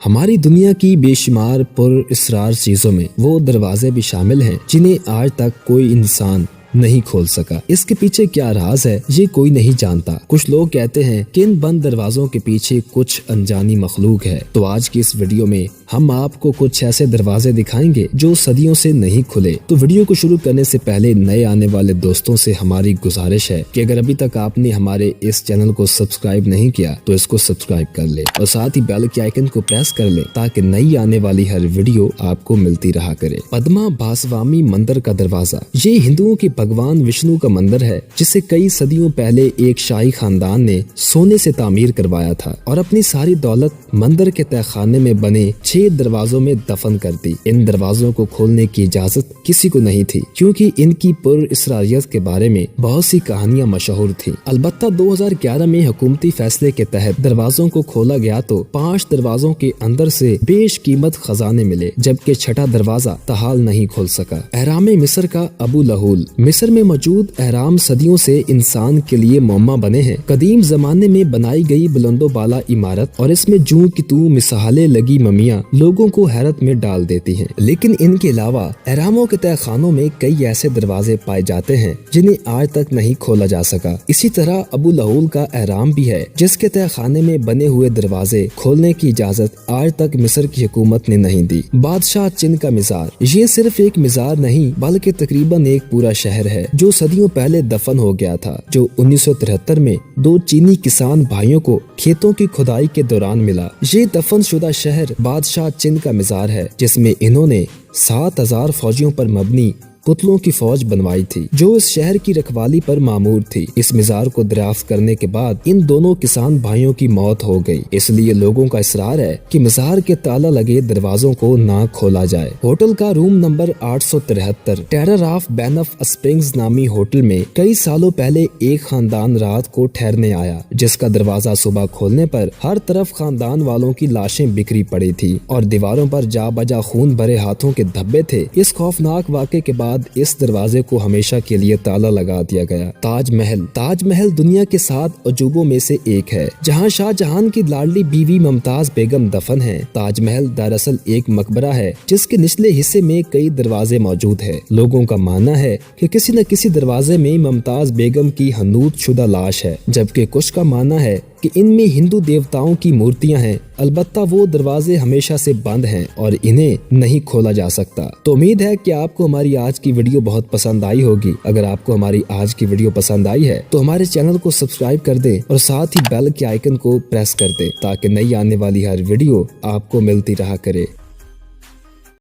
हमारी दुनिया की बेशुमार पुरअसरार चीजों में वो दरवाजे भी शामिल हैं जिन्हें आज तक कोई इंसान नहीं खोल सका। इसके पीछे क्या राज है ये कोई नहीं जानता। कुछ लोग कहते हैं कि इन बंद दरवाजों के पीछे कुछ अनजानी मखलूक है। तो आज की इस वीडियो में हम आपको कुछ ऐसे दरवाजे दिखाएंगे जो सदियों से नहीं खुले। तो वीडियो को शुरू करने से पहले नए आने वाले दोस्तों से हमारी गुजारिश है कि अगर अभी तक आपने हमारे इस चैनल को सब्सक्राइब नहीं किया तो इसको सब्सक्राइब कर ले और साथ ही बेल के आइकन को प्रेस कर ले ताकि नई आने वाली हर वीडियो आपको मिलती रहा करे। पद्मा भास्वामी मंदिर का दरवाजा ये हिंदुओं की भगवान विष्णु का मंदिर है जिसे कई सदियों पहले एक शाही खानदान ने सोने से तामीर करवाया था और अपनी सारी दौलत मंदिर के तहखाने में बने 6 दरवाजों में दफन कर दी। इन दरवाजों को खोलने की इजाजत किसी को नहीं थी क्योंकि इनकी पुरअसरारियत के बारे में बहुत सी कहानियां मशहूर थी। अलबत्ता 2011 में हुकूमती फैसले के तहत दरवाजों को खोला गया तो 5 दरवाजों के अंदर से बेशकीमत खजाने मिले, जबकि छठा दरवाजा ताहाल नहीं खोल सका। एहराम मिस्र का अबू लहूल। मिस्र में मौजूद एहराम सदियों से इंसान के लिए मुअम्मा बने हैं। कदीम जमाने में बनाई गई बुलंदो बाला इमारत और इसमें जूं की तू मिसालें लगी ममियां लोगों को हैरत में डाल देती हैं। लेकिन इनके अलावा एहरामों के तहखानों में कई ऐसे दरवाजे पाए जाते हैं जिन्हें आज तक नहीं खोला जा सका। इसी तरह अबू लहूल का एहराम भी है जिसके तहखाने में बने हुए दरवाजे खोलने की इजाजत आज तक मिस्र की हुकूमत ने नहीं दी। बादशाह चिन का मिजार। ये सिर्फ एक मिजार नहीं बल्कि तकरीबन एक पूरा शहर है जो सदियों पहले दफन हो गया था, जो 1973 में 2 चीनी किसान भाइयों को खेतों की खुदाई के दौरान मिला। ये दफन शुदा शहर बादशाह चिन का मिजार है जिसमें इन्होंने 7000 फौजियों पर मबनी पुतलों की फौज बनवाई थी जो इस शहर की रखवाली पर मामूर थी। इस मिजार को दरियाफ्त करने के बाद इन दोनों किसान भाइयों की मौत हो गई, इसलिए लोगों का इसरार है कि मिजार के ताला लगे दरवाजों को ना खोला जाए। होटल का room number 873 terror of Banff Springs नामी होटल में कई सालों पहले एक खानदान रात को ठहरने आया, जिसका दरवाजा सुबह खोलने पर हर तरफ खानदान वालों की लाशें बिखरी पड़ी थी और दीवारों पर जा बजा खून भरे हाथों के धब्बे थे। इस खौफनाक वाक़े के बाद इस दरवाजे को हमेशा के लिए ताला लगा दिया गया। ताजमहल दुनिया के 7 अजूबों में से एक है जहां शाहजहां की लाडली बीवी मुमताज बेगम दफन है। ताजमहल दरअसल एक मकबरा है जिसके निचले हिस्से में कई दरवाजे मौजूद है। लोगों का मानना है कि किसी न किसी दरवाजे में मुमताज बेगम की हनूत शुदा लाश है, जबकि कुछ का मानना है कि इनमें हिंदू देवताओं की मूर्तियां हैं। अलबत्ता वो दरवाजे हमेशा से बंद हैं और इन्हें नहीं खोला जा सकता। तो उम्मीद है कि आपको हमारी आज की वीडियो बहुत पसंद आई होगी। अगर आपको हमारी आज की वीडियो पसंद आई है तो हमारे चैनल को सब्सक्राइब कर दें और साथ ही बेल के आइकन को प्रेस कर दें ताकि नई आने वाली हर वीडियो आपको मिलती रहा करे।